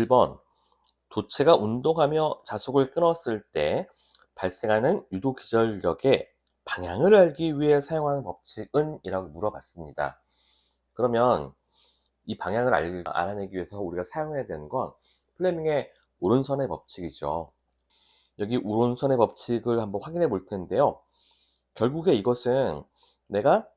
1번 도체가 운동하며 자속을 끊었을 때 발생하는 유도기전력의 방향을 알기 위해 사용하는 법칙은? 이라고 물어봤습니다. 그러면 이 방향을 알아내기 위해서 우리가 사용해야 되는 건 플레밍의 오른손의 법칙이죠. 여기 오른손의 법칙을 한번 확인해 볼 텐데요. 결국에 이것은 내가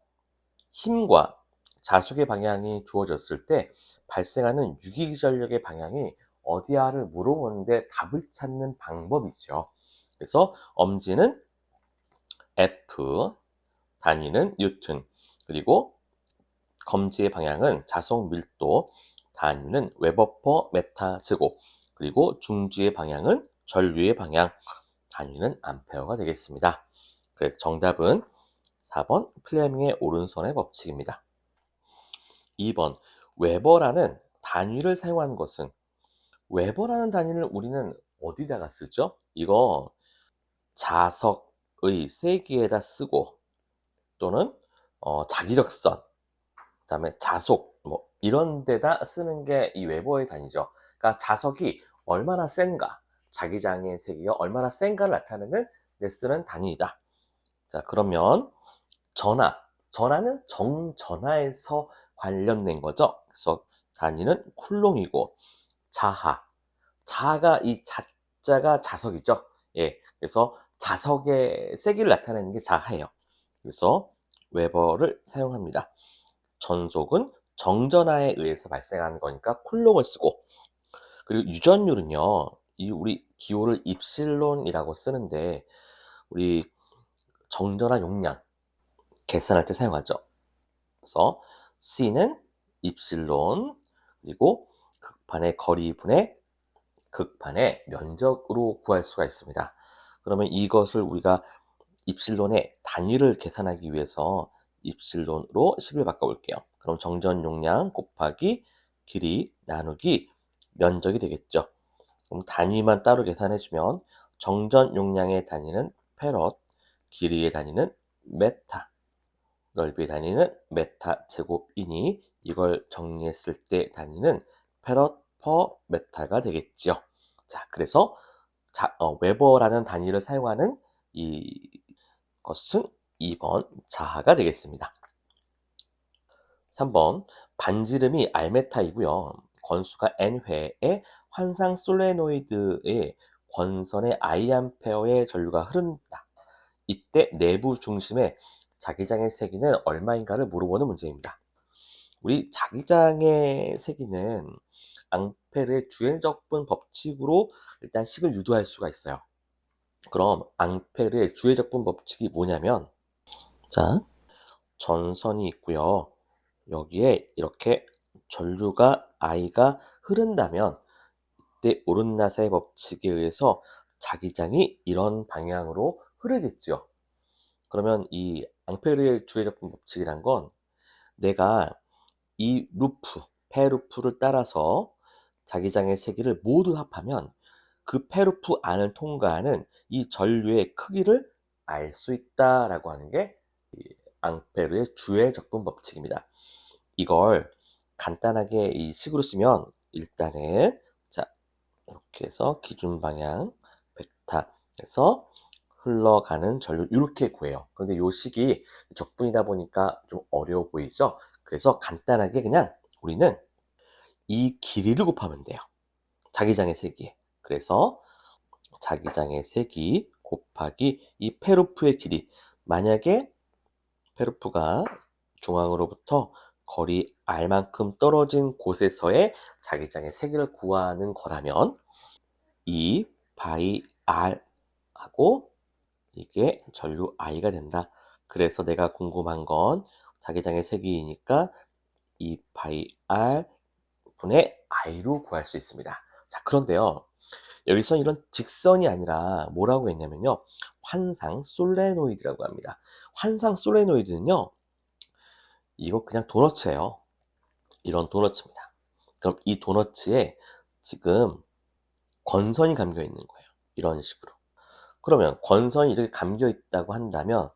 힘과 자속의 방향이 주어졌을 때 발생하는 유기전력의 방향이 어디야를 물어보는데 답을 찾는 방법이죠. 그래서 엄지는 F, 단위는 뉴턴, 그리고 검지의 방향은 자속 밀도, 단위는 웨버/m 제곱, 그리고 중지의 방향은 전류의 방향, 단위는 암페어가 되겠습니다. 그래서 정답은 4번 플레밍의 오른손의 법칙입니다. 2번 웨버라는 단위를 사용하는 것은? 웨버라는 단위를 우리는 어디다가 쓰죠? 이거 자석의 세기에다 쓰고, 또는 자기력선, 그다음에 자속 뭐 이런 데다 쓰는 게 이 웨버의 단위죠. 그러니까 자석이 얼마나 센가, 자기장의 세기가 얼마나 센가를 나타내는 데 쓰는 단위이다. 자, 그러면 전하는 정전하에서 관련된 거죠. 그래서 단위는 쿨롱이고, 자하가 이 자자가 자석이죠. 예, 그래서 자석의 세기를 나타내는 게 자하예요. 그래서 웨버를 사용합니다. 전속은 정전하에 의해서 발생하는 거니까 쿨롱을 쓰고, 그리고 유전율은요, 이 우리 기호를 입실론이라고 쓰는데 우리 정전하 용량 계산할 때 사용하죠. 그래서 C는 입실론, 그리고 극판의 거리분의 극판의 면적으로 구할 수가 있습니다. 그러면 이것을 우리가 입실론의 단위를 계산하기 위해서 입실론으로 식을 바꿔볼게요. 그럼 정전 용량 곱하기 길이 나누기 면적이 되겠죠. 그럼 단위만 따로 계산해주면 정전 용량의 단위는 페럿, 길이의 단위는 메타, 넓이의 단위는 메타 제곱이니 이걸 정리했을 때 단위는 페럿 퍼 메타가 되겠죠. 자, 그래서 웨버라는 단위를 사용하는 이것은 2번 자하가 되겠습니다. 3번 반지름이 R메타이고요. 권수가 N회의 환상 솔레노이드의 권선의 I암페어의 전류가 흐른다. 이때 내부 중심의 자기장의 세기는 얼마인가를 물어보는 문제입니다. 우리 자기장의 세기는 앙페르의 주행적분 법칙으로 일단 식을 유도할 수가 있어요. 그럼 앙페르의 주행적분 법칙이 뭐냐면, 자, 전선이 있고요. 여기에 이렇게 전류가 I가 흐른다면 이때 오른나사의 법칙에 의해서 자기장이 이런 방향으로 흐르겠죠. 그러면 이 앙페르의 주행적분 법칙이란 건 내가 이 페루프를 따라서 자기장의 세기를 모두 합하면 그 페루프 안을 통과하는 이 전류의 크기를 알 수 있다라고 하는 게 앙페르의 주의 적분 법칙입니다. 이걸 간단하게 이 식으로 쓰면 일단은, 자, 이렇게 해서 기준 방향 벡터에서 흘러가는 전류 이렇게 구해요. 그런데 이 식이 적분이다 보니까 좀 어려워 보이죠? 그래서 간단하게 그냥 우리는 이 길이를 곱하면 돼요. 자기장의 세기. 그래서 자기장의 세기 곱하기 이 페루프의 길이. 만약에 페루프가 중앙으로부터 거리 r만큼 떨어진 곳에서의 자기장의 세기를 구하는 거라면 이 바이 r 하고 이게 전류 I가 된다. 그래서 내가 궁금한 건 자기장의 세기이니까 이 바이 r 분의 I로 구할 수 있습니다. 자, 그런데요, 여기서 이런 직선이 아니라 뭐라고 했냐면요, 환상 솔레노이드라고 합니다. 환상 솔레노이드는요, 이거 그냥 도너츠예요. 이런 도너츠입니다. 그럼 이 도너츠에 지금 권선이 감겨 있는 거예요. 이런 식으로. 그러면 권선이 이렇게 감겨 있다고 한다면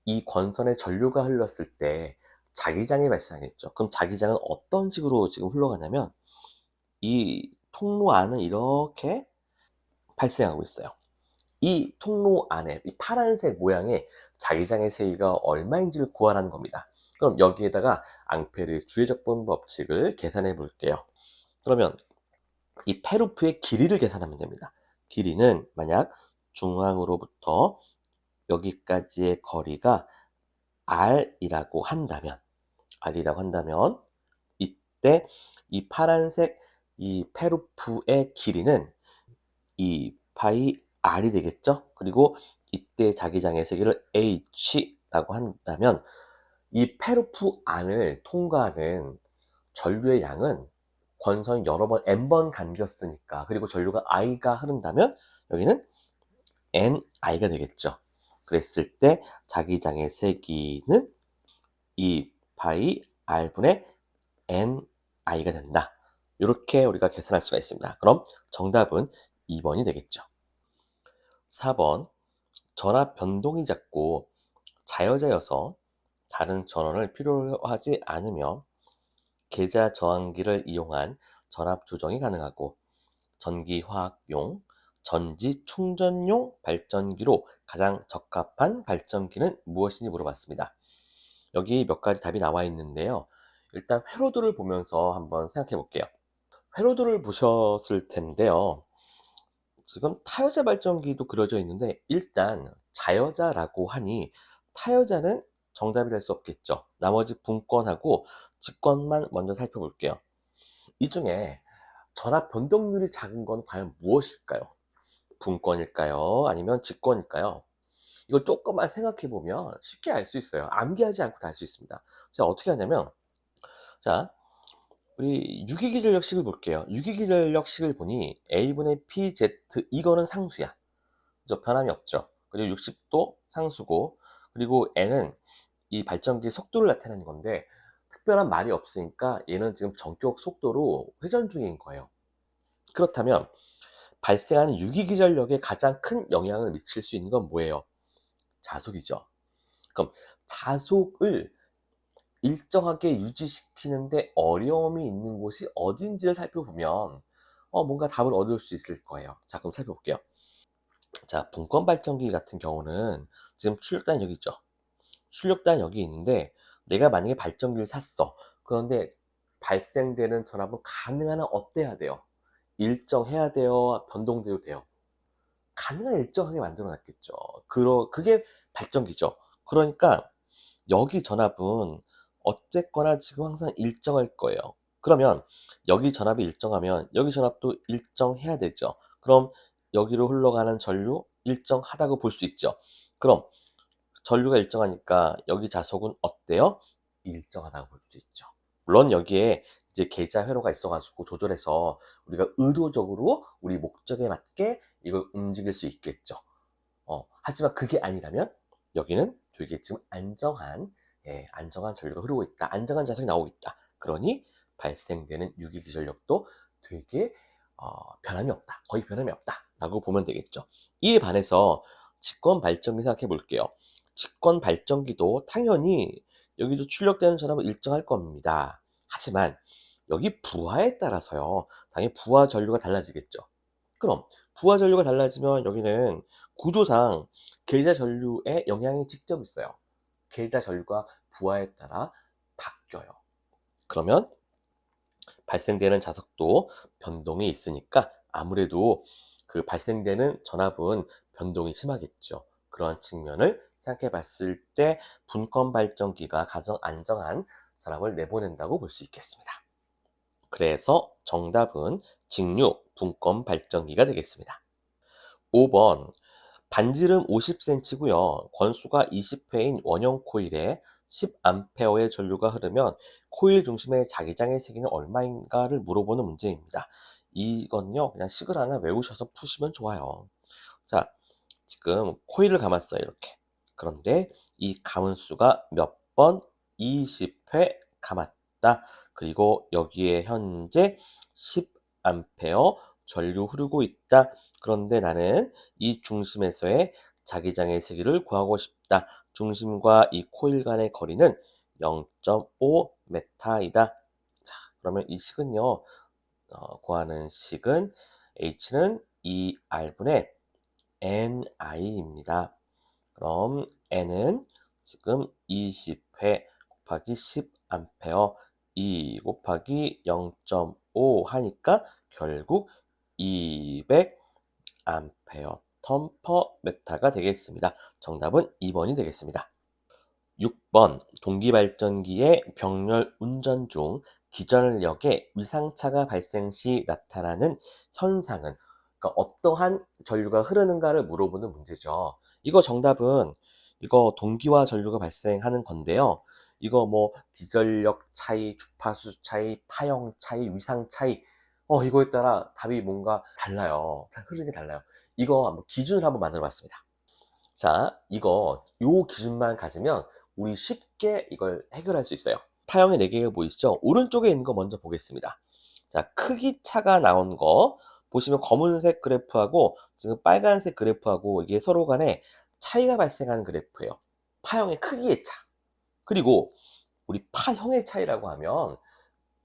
이 권선에 전류가 흘렀을 때 자기장이 발생하겠죠. 그럼 자기장은 어떤 식으로 지금 흘러가냐면 이 통로 안은 이렇게 발생하고 있어요. 이 통로 안에 이 파란색 모양의 자기장의 세기가 얼마인지를 구하라는 겁니다. 그럼 여기에다가 앙페르의 주의적분 법칙을 계산해 볼게요. 그러면 이 페루프의 길이를 계산하면 됩니다. 길이는 만약 중앙으로부터 여기까지의 거리가 R이라고 한다면 이때 이 파란색 이 페루프의 길이는 2파이 R이 되겠죠? 그리고 이때 자기장의 세기를 H라고 한다면 이 페루프 안을 통과하는 전류의 양은 권선이 여러 번 n번 감겼으니까, 그리고 전류가 I가 흐른다면 여기는 NI가 되겠죠. 그랬을 때 자기장의 세기는 2파이 R분의 NI가 된다. 이렇게 우리가 계산할 수가 있습니다. 그럼 정답은 2번이 되겠죠. 4번, 전압 변동이 작고 자여자여서 다른 전원을 필요로 하지 않으며 계좌 저항기를 이용한 전압 조정이 가능하고 전기화학용, 전지 충전용 발전기로 가장 적합한 발전기는 무엇인지 물어봤습니다. 여기 몇 가지 답이 나와 있는데요. 일단 회로도를 보면서 한번 생각해 볼게요. 회로도를 보셨을 텐데요. 지금 타여자 발전기도 그려져 있는데 일단 자여자라고 하니 타여자는 정답이 될 수 없겠죠. 나머지 분권하고 직권만 먼저 살펴볼게요. 이 중에 전압 변동률이 작은 건 과연 무엇일까요? 분권일까요? 아니면 직권일까요? 이걸 조금만 생각해 보면 쉽게 알 수 있어요. 암기하지 않고 다 알 수 있습니다. 자, 어떻게 하냐면, 자, 우리 유기기전력식을 볼게요. 유기기전력식을 보니 A분의 PZ, 이거는 상수야. 그죠? 변함이 없죠. 그리고 60도 상수고, 그리고 N은 이 발전기 속도를 나타내는 건데, 특별한 말이 없으니까 얘는 지금 전격 속도로 회전 중인 거예요. 그렇다면 발생하는 유기기전력에 가장 큰 영향을 미칠 수 있는 건 뭐예요? 자속이죠. 그럼 자속을 일정하게 유지시키는데 어려움이 있는 곳이 어딘지를 살펴보면 뭔가 답을 얻을 수 있을 거예요. 자, 그럼 살펴볼게요. 자, 분권 발전기 같은 경우는 지금 출력단 여기 있죠. 출력단 여기 있는데 내가 만약에 발전기를 샀어. 그런데 발생되는 전압은 가능한 한 어때야 돼요? 일정해야 돼요? 변동돼도 돼요? 가능한 일정하게 만들어 놨겠죠. 그게 발전기죠. 그러니까 여기 전압은 어쨌거나 지금 항상 일정할 거예요. 그러면 여기 전압이 일정하면 여기 전압도 일정해야 되죠. 그럼 여기로 흘러가는 전류 일정하다고 볼 수 있죠. 그럼 전류가 일정하니까 여기 자속은 어때요? 일정하다고 볼 수 있죠. 물론 여기에 이제 계좌 회로가 있어가지고 조절해서 우리가 의도적으로 우리 목적에 맞게 이걸 움직일 수 있겠죠. 하지만 그게 아니라면 여기는 되게 지금 안정한 전류가 흐르고 있다. 안정한 자석이 나오고 있다. 그러니 발생되는 유기기전력도 되게 변함이 없다. 거의 변함이 없다. 라고 보면 되겠죠. 이에 반해서 직권 발전기 생각해 볼게요. 직권 발전기도 당연히 여기도 출력되는 전압은 일정할 겁니다. 하지만 여기 부하에 따라서요. 당연히 부하 전류가 달라지겠죠. 그럼 부하 전류가 달라지면 여기는 구조상 계좌 전류에 영향이 직접 있어요. 계좌 전류가 부하에 따라 바뀌어요. 그러면 발생되는 자석도 변동이 있으니까 아무래도 그 발생되는 전압은 변동이 심하겠죠. 그런 측면을 생각해 봤을 때 분권 발전기가 가장 안정한 전압을 내보낸다고 볼 수 있겠습니다. 그래서 정답은 직류 분권 발전기가 되겠습니다. 5번, 반지름 50cm고요. 권수가 20회인 원형 코일에 10A의 전류가 흐르면 코일 중심의 자기장의 세기는 얼마인가를 물어보는 문제입니다. 이건요, 그냥 식을 하나 외우셔서 푸시면 좋아요. 자, 지금 코일을 감았어요, 이렇게. 그런데 이 감은 수가 몇 번? 20회 감았다. 그리고 여기에 현재 10A 전류 흐르고 있다. 그런데 나는 이 중심에서의 자기장의 세기를 구하고 싶다. 중심과 이 코일 간의 거리는 0.5m이다. 자, 그러면 이 식은요, 구하는 식은 H는 2R분의 NI입니다. 그럼 N은 지금 20회 곱하기 10A 2 곱하기 0.5 하니까 결국 200A 턴 퍼 메타가 되겠습니다. 정답은 2번이 되겠습니다. 6번 동기발전기의 병렬 운전 중 기전력에 위상차가 발생 시 나타나는 현상은, 그러니까 어떠한 전류가 흐르는가를 물어보는 문제죠. 이거 정답은 이거 동기화 전류가 발생하는 건데요. 이거 뭐 기전력 차이, 주파수 차이, 파형 차이, 위상 차이, 이거에 따라 답이 뭔가 달라요. 흐르는 게 달라요. 이거 한번 기준을 한번 만들어 봤습니다. 자, 요 기준만 가지면 우리 쉽게 이걸 해결할 수 있어요. 파형의 4개가 보이시죠? 오른쪽에 있는 거 먼저 보겠습니다. 자, 크기 차가 나온 거 보시면 검은색 그래프하고 지금 빨간색 그래프하고 이게 서로 간에 차이가 발생하는 그래프예요. 파형의 크기의 차. 그리고 우리 파형의 차이라고 하면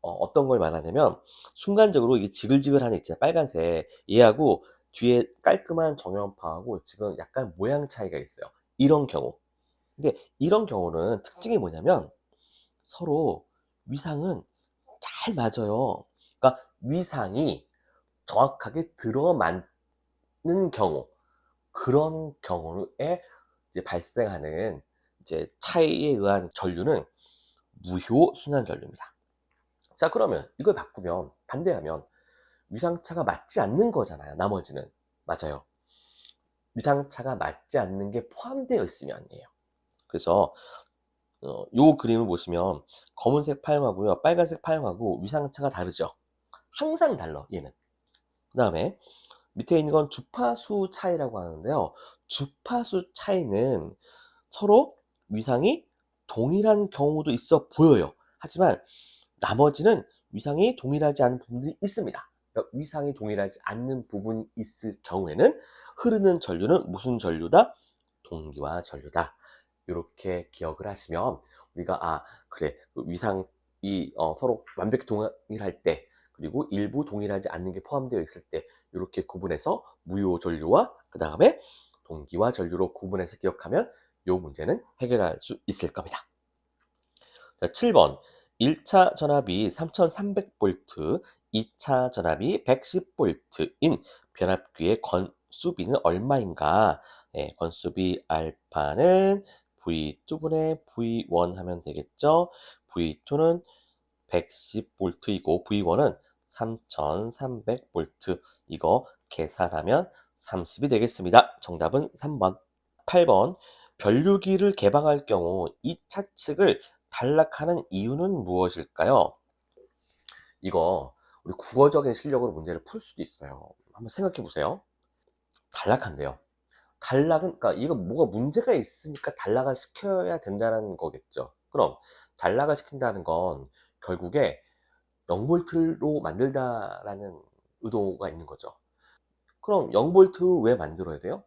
어떤 걸 말하냐면 순간적으로 이게 지글지글한 애 있잖아요. 빨간색. 얘하고 뒤에 깔끔한 정연파하고 지금 약간 모양 차이가 있어요. 이런 경우. 근데 이런 경우는 특징이 뭐냐면 서로 위상은 잘 맞아요. 그러니까 위상이 정확하게 들어맞는 경우, 그런 경우에 이제 발생하는 이제 차이에 의한 전류는 무효 순환 전류입니다. 자, 그러면 이걸 바꾸면, 반대하면 위상차가 맞지 않는 거잖아요. 나머지는. 맞아요. 위상차가 맞지 않는 게 포함되어 있으면이에요. 그래서 요 그림을 보시면 검은색 파형하고요, 빨간색 파형하고 위상차가 다르죠. 항상 달라, 얘는. 그 다음에 밑에 있는 건 주파수 차이라고 하는데요. 주파수 차이는 서로 위상이 동일한 경우도 있어 보여요. 하지만 나머지는 위상이 동일하지 않은 부분들이 있습니다. 그러니까 위상이 동일하지 않는 부분이 있을 경우에는 흐르는 전류는 무슨 전류다? 동기화 전류다. 이렇게 기억을 하시면 우리가 그래, 위상이 서로 완벽히 동일할 때, 그리고 일부 동일하지 않는 게 포함되어 있을 때 이렇게 구분해서 무효 전류와 그 다음에 동기화 전류로 구분해서 기억하면 이 문제는 해결할 수 있을 겁니다. 자, 7번 1차 전압이 3300V, 2차 전압이 110V인 변압기의 건수비는 얼마인가? 네, 건수비 알파는 V2분의 V1 하면 되겠죠. V2는 110V이고 V1은 3300V. 이거 계산하면 30이 되겠습니다. 정답은 3번. 8번 변류기를 개방할 경우 이 차측을 단락하는 이유는 무엇일까요? 이거 우리 국어적인 실력으로 문제를 풀 수도 있어요. 한번 생각해 보세요. 단락한대요. 단락은, 그러니까 이거 뭐가 문제가 있으니까 단락을 시켜야 된다는 거겠죠. 그럼 단락을 시킨다는 건 결국에 0볼트로 만들다라는 의도가 있는 거죠. 그럼 0볼트 왜 만들어야 돼요?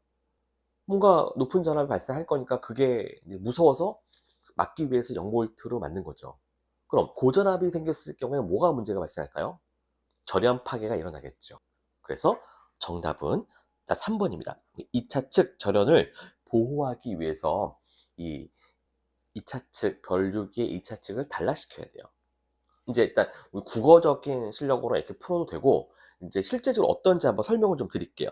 뭔가 높은 전압이 발생할 거니까 그게 무서워서 막기 위해서 0볼트로 만든 거죠. 그럼 고전압이 생겼을 경우에는 뭐가 문제가 발생할까요? 절연 파괴가 일어나겠죠. 그래서 정답은 3번입니다. 2차 측 절연을 보호하기 위해서 이 2차 측, 변류기의 2차 측을 단락시켜야 돼요. 이제 일단 우리 국어적인 실력으로 이렇게 풀어도 되고, 이제 실제적으로 어떤지 한번 설명을 좀 드릴게요.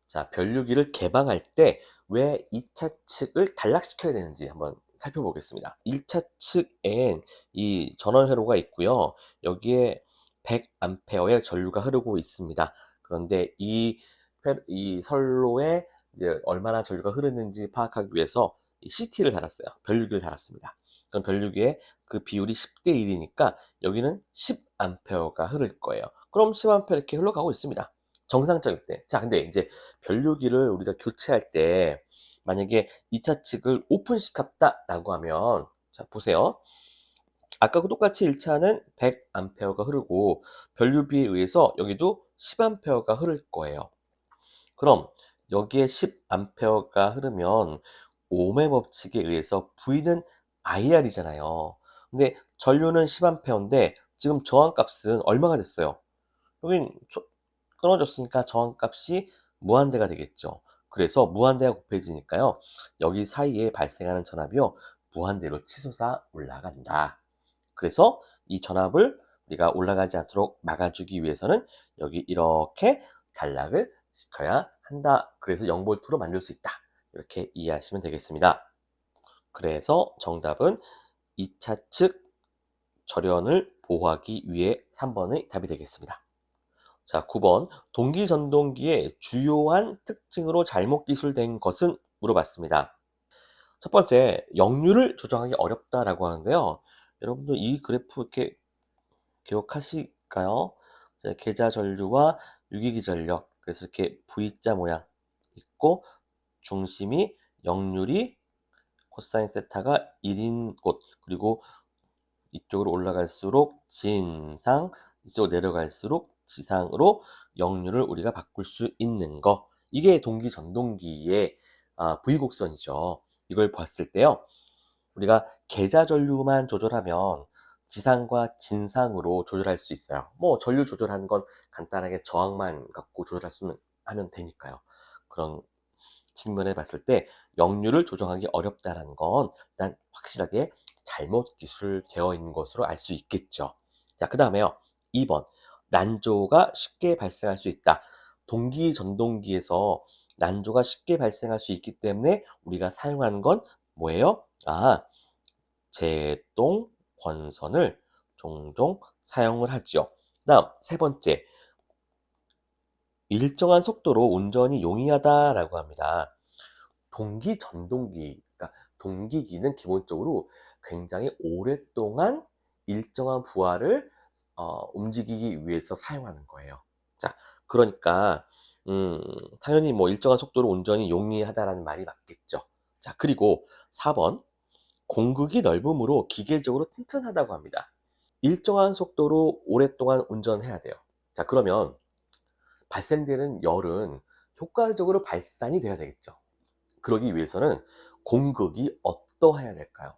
자, 변류기를 개방할 때 왜 2차 측을 단락시켜야 되는지 한번 살펴보겠습니다. 1차 측엔 이 전원 회로가 있고요. 여기에 100A의 전류가 흐르고 있습니다. 그런데 이 선로에 이제 얼마나 전류가 흐르는지 파악하기 위해서 이 CT를 달았어요. 변류기를 달았습니다. 그럼 변류기에 그 비율이 10대 1이니까 여기는 10A가 흐를 거예요. 그럼 10A 이렇게 흘러가고 있습니다. 정상적일 때. 자, 근데 이제 변류기를 우리가 교체할 때 만약에 2차 측을 오픈시켰다라고 하면, 자, 보세요. 아까하고 똑같이 1차는 100A가 흐르고 변류비에 의해서 여기도 10A가 흐를 거예요. 그럼 여기에 10A가 흐르면 ohm의 법칙에 의해서 V는 IR이잖아요. 근데 전류는 10A인데 지금 저항값은 얼마가 됐어요? 여긴 끊어졌으니까 정한값이 무한대가 되겠죠. 그래서 무한대가 곱해지니까요. 여기 사이에 발생하는 전압이요. 무한대로 치솟아 올라간다. 그래서 이 전압을 우리가 올라가지 않도록 막아주기 위해서는 여기 이렇게 단락을 시켜야 한다. 그래서 0V로 만들 수 있다. 이렇게 이해하시면 되겠습니다. 그래서 정답은 2차 측 절연을 보호하기 위해 3번의 답이 되겠습니다. 자, 9번. 동기 전동기의 주요한 특징으로 잘못 기술된 것은 물어봤습니다. 첫 번째, 역류를 조정하기 어렵다라고 하는데요. 여러분들 이 그래프 이렇게 기억하실까요? 계좌 전류와 유기기 전력. 그래서 이렇게 V자 모양 있고 중심이 역률이 코사인 세타가 1인 곳, 그리고 이쪽으로 올라갈수록 진상, 이쪽으로 내려갈수록 지상으로 역률을 우리가 바꿀 수 있는 거. 이게 동기 전동기의 V곡선이죠. 이걸 봤을 때요. 우리가 계좌 전류만 조절하면 지상과 진상으로 조절할 수 있어요. 뭐 전류 조절하는 건 간단하게 저항만 갖고 조절할 수 하면 되니까요. 그런 측면에 봤을 때 역류를 조정하기 어렵다는 건 일단 확실하게 잘못 기술되어 있는 것으로 알 수 있겠죠. 자, 그 다음에요. 2번. 난조가 쉽게 발생할 수 있다. 동기 전동기에서 난조가 쉽게 발생할 수 있기 때문에 우리가 사용하는 건 뭐예요? 제동 권선을 종종 사용을 하지요. 다음 세 번째, 일정한 속도로 운전이 용이하다라고 합니다. 동기 전동기, 그러니까 동기기는 기본적으로 굉장히 오랫동안 일정한 부하를 움직이기 위해서 사용하는 거예요. 자, 그러니까 당연히 뭐 일정한 속도로 운전이 용이하다라는 말이 맞겠죠. 자, 그리고 4번, 공극이 넓음으로 기계적으로 튼튼하다고 합니다. 일정한 속도로 오랫동안 운전해야 돼요. 자, 그러면 발생되는 열은 효과적으로 발산이 돼야 되겠죠. 그러기 위해서는 공극이 어떠해야 될까요?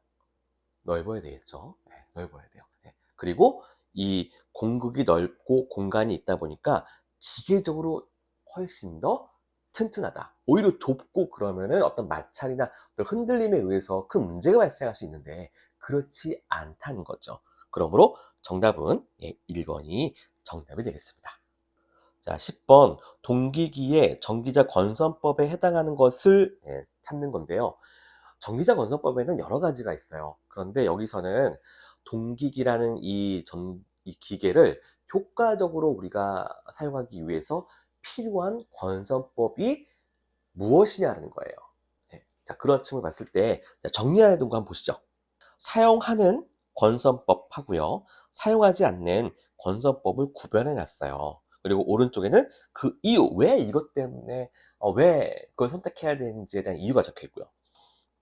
넓어야 되겠죠. 네, 넓어야 돼요. 네. 그리고 이 공극이 넓고 공간이 있다 보니까 기계적으로 훨씬 더 튼튼하다. 오히려 좁고 그러면은 어떤 마찰이나 어떤 흔들림에 의해서 큰 문제가 발생할 수 있는데 그렇지 않다는 거죠. 그러므로 정답은 1번이 정답이 되겠습니다. 자, 10번. 동기기의 전기자 건선법에 해당하는 것을 찾는 건데요. 전기자 건선법에는 여러 가지가 있어요. 그런데 여기서는 동기기라는 이 기계를 효과적으로 우리가 사용하기 위해서 필요한 건선법이 무엇이냐는 거예요. 자, 그런 층을 봤을 때 정리하는 거 한번 보시죠. 사용하는 건선법 하고요. 사용하지 않는 건선법을 구별해 놨어요. 그리고 오른쪽에는 그 이유, 왜 이것 때문에 왜 그걸 선택해야 되는지에 대한 이유가 적혀 있고요.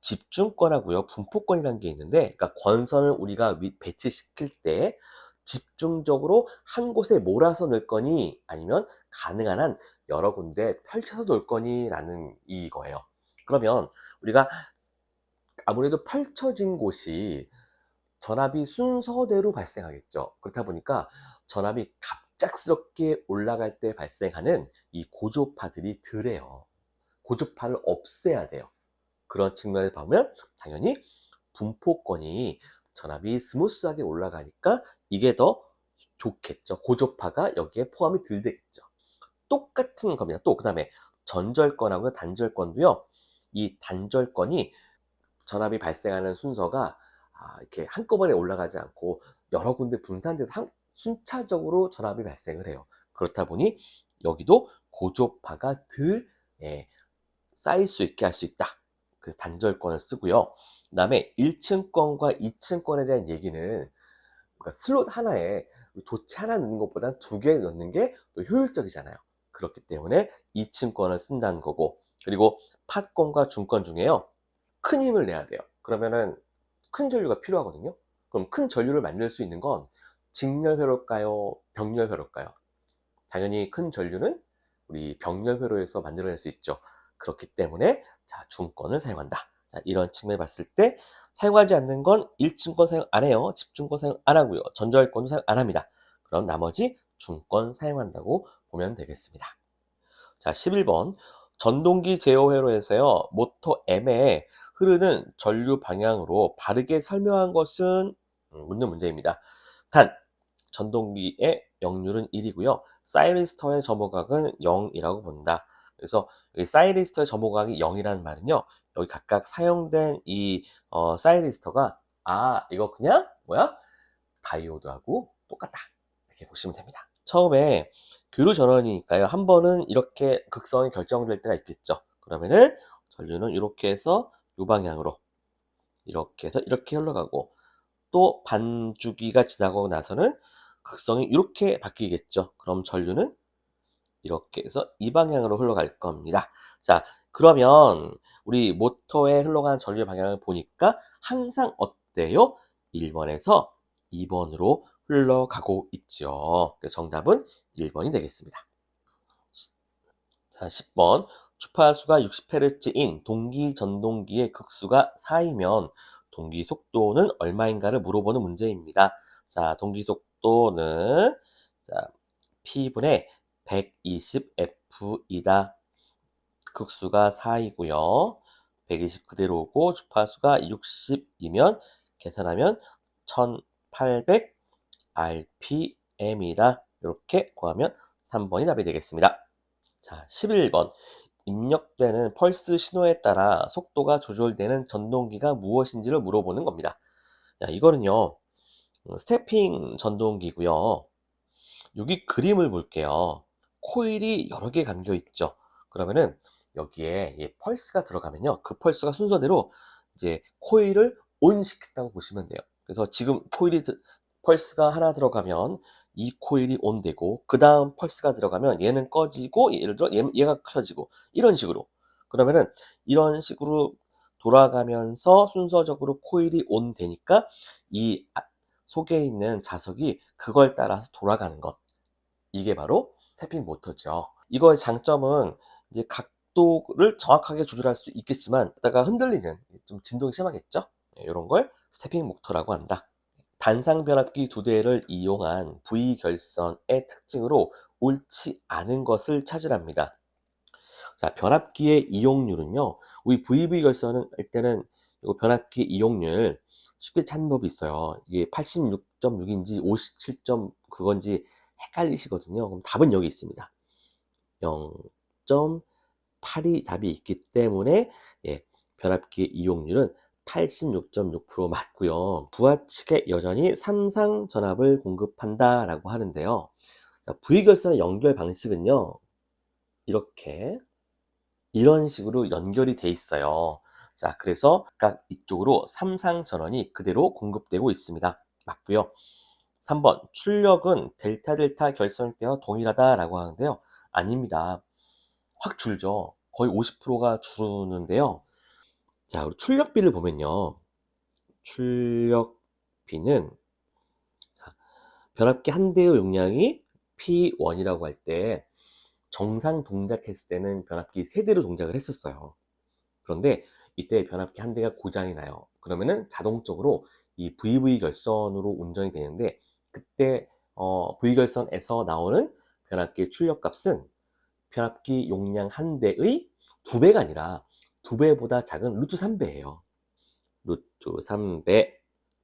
집중권하고요, 분포권이라는 게 있는데, 그러니까 권선을 우리가 배치시킬 때 집중적으로 한 곳에 몰아서 넣을 거니 아니면 가능한 한 여러 군데 펼쳐서 놓을 거니라는 이거예요. 그러면 우리가 아무래도 펼쳐진 곳이 전압이 순서대로 발생하겠죠. 그렇다 보니까 전압이 갑작스럽게 올라갈 때 발생하는 이 고조파들이 덜해요. 고조파를 없애야 돼요. 그런 측면에 보면 당연히 분포권이 전압이 스무스하게 올라가니까 이게 더 좋겠죠. 고조파가 여기에 포함이 덜 되겠죠. 똑같은 겁니다. 또 그다음에 전절권하고 단절권도요. 이 단절권이 전압이 발생하는 순서가 이렇게 한꺼번에 올라가지 않고 여러 군데 분산돼서 순차적으로 전압이 발생을 해요. 그렇다 보니 여기도 고조파가 덜 쌓일 수 있게 할 수 있다. 그래서 단절권을 쓰고요. 그 다음에 1층권과 2층권에 대한 얘기는 그러니까 슬롯 하나에 도치 하나 넣는 것보다 2개 넣는 게 더 효율적이잖아요. 그렇기 때문에 2층권을 쓴다는 거고, 그리고 팟권과 중권 중에요. 큰 힘을 내야 돼요. 그러면은 큰 전류가 필요하거든요. 그럼 큰 전류를 만들 수 있는 건 직렬회로일까요? 병렬회로일까요? 당연히 큰 전류는 우리 병렬회로에서 만들어낼 수 있죠. 그렇기 때문에 자, 중권을 사용한다. 자, 이런 측면에 봤을 때 사용하지 않는 건 1층권 사용 안 해요. 집중권 사용 안 하고요. 전자활권도 사용 안 합니다. 그럼 나머지 중권 사용한다고 보면 되겠습니다. 자, 11번. 전동기 제어 회로에서요, 모터 M에 흐르는 전류 방향으로 바르게 설명한 것은 묻는 문제입니다. 단, 전동기의 역률은 1이고요. 사이리스터의 점호각은 0이라고 본다. 그래서 이 사이리스터의 점호각이 0이라는 말은요, 여기 각각 사용된 이 사이리스터가 이거 그냥 뭐야? 다이오드하고 똑같다. 이렇게 보시면 됩니다. 처음에 교류 전원이니까요. 한 번은 이렇게 극성이 결정될 때가 있겠죠. 그러면은 전류는 이렇게 해서 이 방향으로 이렇게 해서 이렇게 흘러가고, 또 반주기가 지나고 나서는 극성이 이렇게 바뀌겠죠. 그럼 전류는 이렇게 해서 이 방향으로 흘러갈 겁니다. 자, 그러면 우리 모터에 흘러가는 전류의 방향을 보니까 항상 어때요? 1번에서 2번으로 흘러가고 있죠. 그래서 정답은 1번이 되겠습니다. 자, 10번. 주파수가 60Hz인 동기 전동기의 극수가 4이면 동기 속도는 얼마인가를 물어보는 문제입니다. 자, 동기 속도는 자, P분의 120F이다. 극수가 4이고요. 120 그대로고 주파수가 60이면 계산하면 1800 RPM이다. 이렇게 구하면 3번이 답이 되겠습니다. 자, 11번. 입력되는 펄스 신호에 따라 속도가 조절되는 전동기가 무엇인지를 물어보는 겁니다. 자, 이거는요, 스태핑 전동기고요. 여기 그림을 볼게요. 코일이 여러 개 감겨 있죠. 그러면은 여기에 펄스가 들어가면요, 그 펄스가 순서대로 이제 코일을 온 시켰다고 보시면 돼요. 그래서 지금 펄스가 하나 들어가면 이 코일이 온 되고, 그 다음 펄스가 들어가면 얘는 꺼지고, 예를 들어 얘가 켜지고, 이런 식으로. 그러면은 이런 식으로 돌아가면서 순서적으로 코일이 온 되니까 이 속에 있는 자석이 그걸 따라서 돌아가는 것. 이게 바로 스태핑 모터죠. 이거의 장점은 이제 각도를 정확하게 조절할 수 있겠지만, 다가 흔들리는 좀 진동이 심하겠죠. 이런 걸 스태핑 모터라고 한다. 단상 변압기 2대를 이용한 V 결선의 특징으로 옳지 않은 것을 찾으랍니다. 자, 변압기의 이용률은요, 우리 VV 결선은 할 때는 이 변압기 이용률 쉽게 찾는 법이 있어요. 이게 86.6인지 57. 그건지 헷갈리시거든요. 그럼 답은 여기 있습니다. 0.8이 답이 있기 때문에 변압기 이용률은 86.6% 맞고요. 부하 측에 여전히 삼상 전압을 공급한다라고 하는데요. 자, V결선의 연결 방식은요, 이렇게 이런 식으로 연결이 돼 있어요. 자, 그래서 각각 이쪽으로 삼상 전원이 그대로 공급되고 있습니다. 맞고요. 3번. 출력은 델타 델타 결선 때와 동일하다라고 하는데요. 아닙니다. 확 줄죠. 거의 50%가 줄는데요. 자, 우리 출력비를 보면요. 출력비는 변압기 한 대의 용량이 P1이라고 할 때 정상 동작했을 때는 변압기 3대로 동작을 했었어요. 그런데 이때 변압기 한 대가 고장이 나요. 그러면은 자동적으로 이 VV 결선으로 운전이 되는데, 그때 V결선에서 나오는 변압기의 출력값은 변압기 용량 한 대의 2배가 아니라 2배보다 작은 루트 3배예요. 루트 3배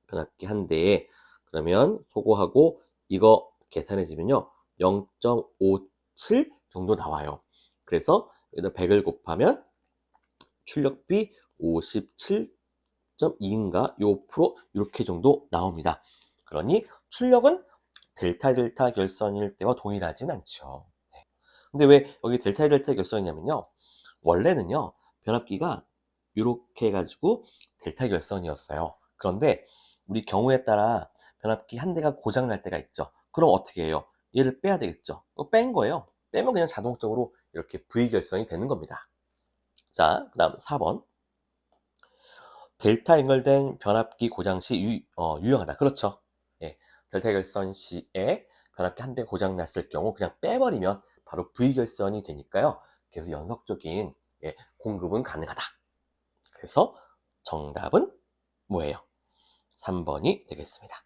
변압기 한 대에, 그러면 소거하고 이거 계산해주면요 0.57 정도 나와요. 그래서 여기다 100을 곱하면 출력비 57.2인가 요 프로 이렇게 정도 나옵니다. 그러니 출력은 델타 델타 결선일 때와 동일하진 않죠. 네. 근데 왜 여기 델타 델타 결선이냐면요, 원래는요 변압기가 이렇게 해가지고 델타 결선이었어요. 그런데 우리 경우에 따라 변압기 한 대가 고장 날 때가 있죠. 그럼 어떻게 해요? 얘를 빼야 되겠죠. 뺀 거예요. 빼면 그냥 자동적으로 이렇게 V 결선이 되는 겁니다. 자, 그 다음 4번. 델타 연결된 변압기 고장 시 유용하다. 그렇죠. 예, 델타 결선 시에 변압기 한 대 고장 났을 경우 그냥 빼버리면 바로 V 결선이 되니까요. 계속 연속적인 공급은 가능하다. 그래서 정답은 뭐예요? 3번이 되겠습니다.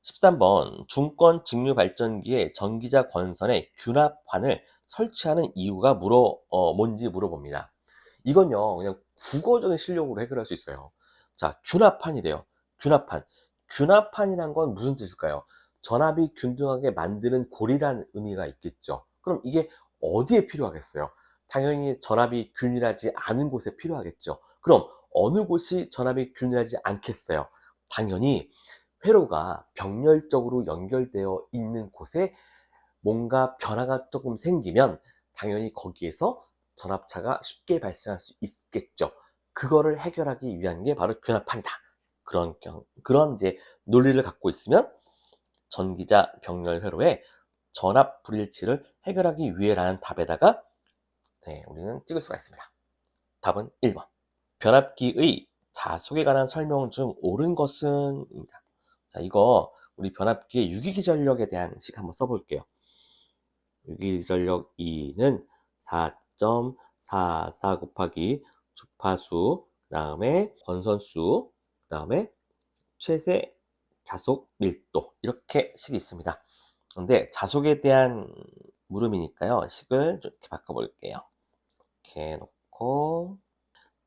13번 중권 직류 발전기에 전기자 권선에 균합환을 설치하는 이유가 뭔지 물어봅니다. 이건요, 그냥 국어적인 실력으로 해결할 수 있어요. 자, 균합환이래요. 균합환. 균합환이란 건 무슨 뜻일까요? 전압이 균등하게 만드는 고리란 의미가 있겠죠. 그럼 이게 어디에 필요하겠어요? 당연히 전압이 균일하지 않은 곳에 필요하겠죠. 그럼 어느 곳이 전압이 균일하지 않겠어요? 당연히 회로가 병렬적으로 연결되어 있는 곳에 뭔가 변화가 조금 생기면 당연히 거기에서 전압차가 쉽게 발생할 수 있겠죠. 그거를 해결하기 위한 게 바로 균합판이다. 그런 이제 논리를 갖고 있으면 전기자 병렬 회로의 전압 불일치를 해결하기 위해라는 답에다가 우리는 찍을 수가 있습니다. 답은 1번. 변압기의 자속에 관한 설명 중 옳은 것은 입니다. 자, 이거 우리 변압기의 유기기전력에 대한 식 한번 써볼게요. 유기전력 2는 4.44 곱하기 주파수, 그 다음에 권선수, 그 다음에 최대 자속 밀도, 이렇게 식이 있습니다. 근데 자속에 대한 물음이니까요, 식을 좀 이렇게 바꿔볼게요. 이렇게 놓고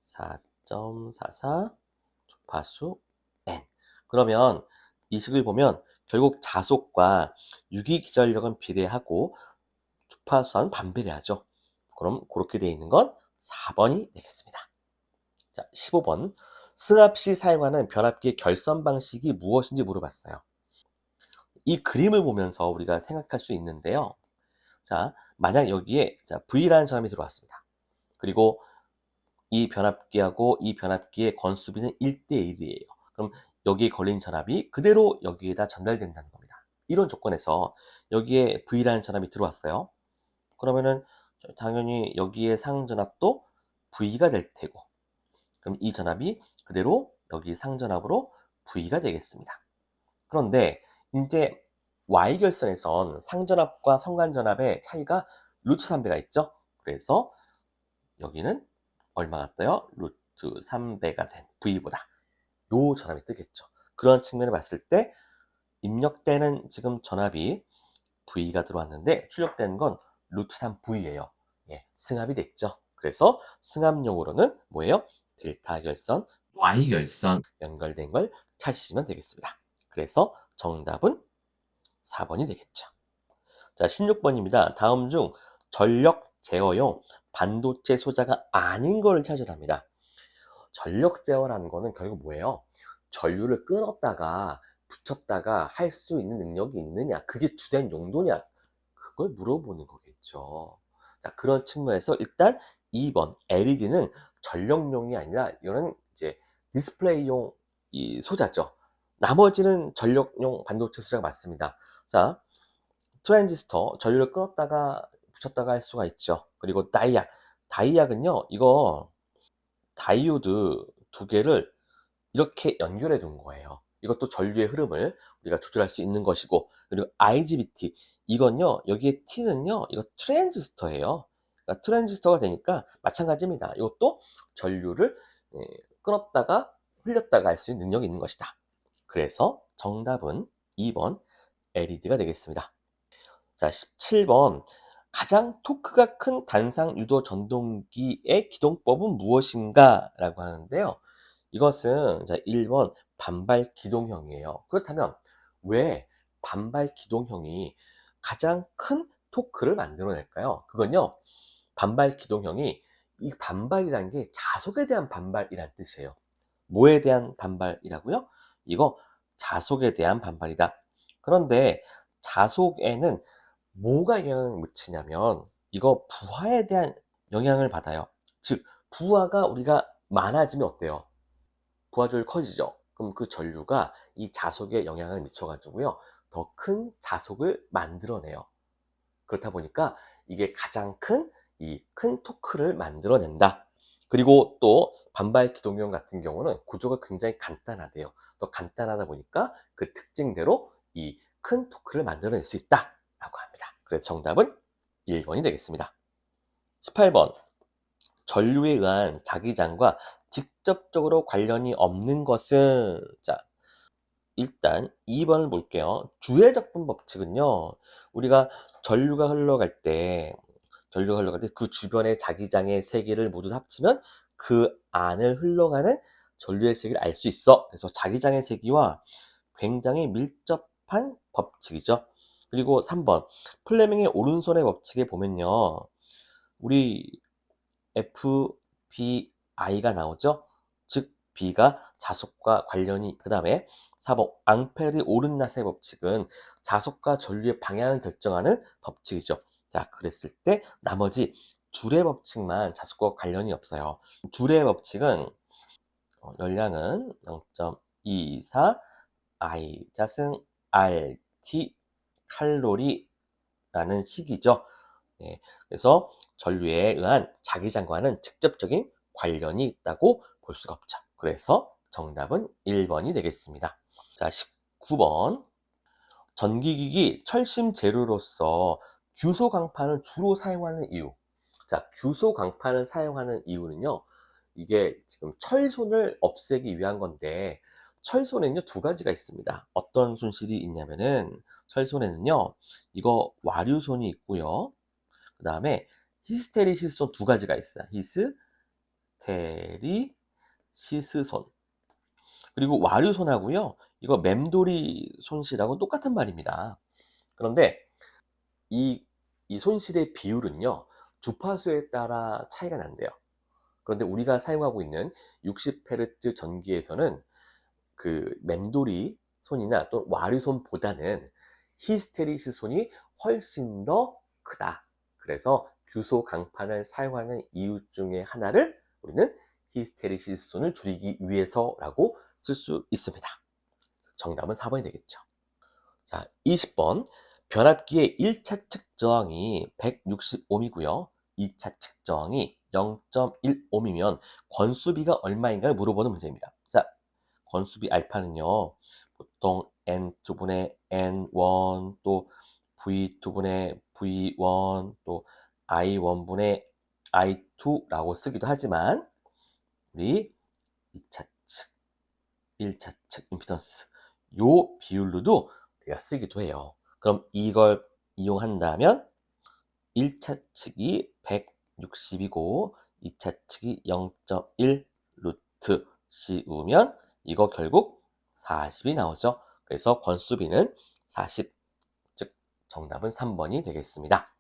4.44 주파수 n. 그러면 이 식을 보면 결국 자속과 유기기전력은 비례하고 주파수와는 반비례하죠. 그럼 그렇게 되어 있는 건 4번이 되겠습니다. 자, 15번. 승합 시 사용하는 변압기의 결선 방식이 무엇인지 물어봤어요. 이 그림을 보면서 우리가 생각할 수 있는데요. 자, 만약 여기에 V라는 사람이 들어왔습니다. 그리고 이 변압기하고 이 변압기의 건수비는 1대1이에요. 그럼 여기에 걸린 전압이 그대로 여기에다 전달된다는 겁니다. 이런 조건에서 여기에 V라는 전압이 들어왔어요. 그러면은 당연히 여기에 상전압도 V가 될 테고, 그럼 이 전압이 그대로 여기 상전압으로 V가 되겠습니다. 그런데 이제 Y결선에선 상전압과 성간전압의 차이가 루트 3배가 있죠. 그래서 여기는 얼마가 떠요? 루트 3배가 된 V보다 요 전압이 뜨겠죠. 그런 측면을 봤을 때 입력되는 지금 전압이 V가 들어왔는데 출력되는 건 루트 3V예요. 예, 승합이 됐죠. 그래서 승합용으로는 뭐예요? 델타 결선, Y 결선 연결된 걸 찾으시면 되겠습니다. 그래서 정답은 4번이 되겠죠. 자, 16번입니다. 다음 중 전력 제어용 반도체 소자가 아닌 거를 찾으랍니다. 전력 제어라는 거는 결국 뭐예요? 전류를 끊었다가 붙였다가 할 수 있는 능력이 있느냐, 그게 주된 용도냐, 그걸 물어보는 거겠죠. 자, 그런 측면에서 일단 2번 LED는 전력용이 아니라 이거는 이제 디스플레이용 이 소자죠. 나머지는 전력용 반도체 소자가 맞습니다. 자, 트랜지스터 전류를 끊었다가 붙였다가 할 수가 있죠. 그리고 다이약은요, 이거 다이오드 두 개를 이렇게 연결해 둔 거예요. 이것도 전류의 흐름을 우리가 조절할 수 있는 것이고, 그리고 IGBT 이건요, 여기에 T는요, 이거 트랜지스터예요. 그러니까 트랜지스터가 되니까 마찬가지입니다. 이것도 전류를 끊었다가 흘렸다가 할 수 있는 능력이 있는 것이다. 그래서 정답은 2번 LED가 되겠습니다. 자, 17번. 가장 토크가 큰 단상 유도 전동기의 기동법은 무엇인가? 라고 하는데요. 이것은 1번 반발 기동형이에요. 그렇다면 왜 반발 기동형이 가장 큰 토크를 만들어낼까요? 그건요, 반발 기동형이, 이 반발이란 게 자속에 대한 반발이란 뜻이에요. 뭐에 대한 반발이라고요? 이거 자속에 대한 반발이다. 그런데 자속에는 뭐가 영향을 미치냐면 이거 부하에 대한 영향을 받아요. 즉 부하가 우리가 많아지면 어때요? 부하율이 커지죠. 그럼 그 전류가 이 자속에 영향을 미쳐가지고요, 더 큰 자속을 만들어내요. 그렇다 보니까 이게 가장 큰 토크를 만들어낸다. 그리고 또 반발 기동형 같은 경우는 구조가 굉장히 간단하대요. 더 간단하다 보니까 그 특징대로 이 큰 토크를 만들어낼 수 있다라고 합니다. 그래서 정답은 1번이 되겠습니다. 18번. 전류에 의한 자기장과 직접적으로 관련이 없는 것은, 자, 일단 2번을 볼게요. 주외적분 법칙은요. 우리가 전류가 흘러갈 때 그 주변의 자기장의 세기를 모두 합치면 그 안을 흘러가는 전류의 세기를 알 수 있어. 그래서 자기장의 세기와 굉장히 밀접한 법칙이죠. 그리고 3번 플레밍의 오른손의 법칙에 보면요. 우리 FBI가 나오죠. 즉 B가 자속과 관련이 그 다음에 4번 앙페르 오른낫의 법칙은 자속과 전류의 방향을 결정하는 법칙이죠. 자, 그랬을 때 나머지 줄의 법칙만 자속과 관련이 없어요. 줄의 법칙은 열량은 0.24 I 자승 RT 칼로리라는 식이죠. 네, 그래서 전류에 의한 자기장과는 직접적인 관련이 있다고 볼 수가 없죠. 그래서 정답은 1번이 되겠습니다. 자, 19번. 전기기기 철심 재료로서 규소 강판을 주로 사용하는 이유. 자, 규소 강판을 사용하는 이유는요. 이게 지금 철손을 없애기 위한 건데 철손에는요 두 가지가 있습니다. 어떤 손실이 있냐면은 철손에는요 이거 와류손이 있고요. 그 다음에 히스테리시스손 두 가지가 있어요. 히스테리시스손. 그리고 와류손하고요. 이거 맴돌이 손실하고 똑같은 말입니다. 그런데 이, 이 손실의 비율은요. 주파수에 따라 차이가 난대요. 그런데 우리가 사용하고 있는 60Hz 전기에서는 그 맴돌이 손이나 또 와류손보다는 히스테리시스 손이 훨씬 더 크다. 그래서 규소 강판을 사용하는 이유 중에 하나를 우리는 히스테리시스 손을 줄이기 위해서라고 쓸 수 있습니다. 정답은 4번이 되겠죠. 자, 20번. 변압기의 1차 측 저항이 160ohm이고요. 2차 측 저항이 0.1ohm이면 권수비가 얼마인가를 물어보는 문제입니다. 자, 권수비 알파는요. 보통 N2분의 N1 또 V2분의 V1 또 I1분의 I2라고 쓰기도 하지만 우리 2차 측, 1차 측 임피던스 요 비율로도 우리가 쓰기도 해요. 그럼 이걸 이용한다면 1차 측이 160이고 2차 측이 0.1 루트 씌우면 이거 결국 40이 나오죠. 그래서 권수비는 40, 즉 정답은 3번이 되겠습니다.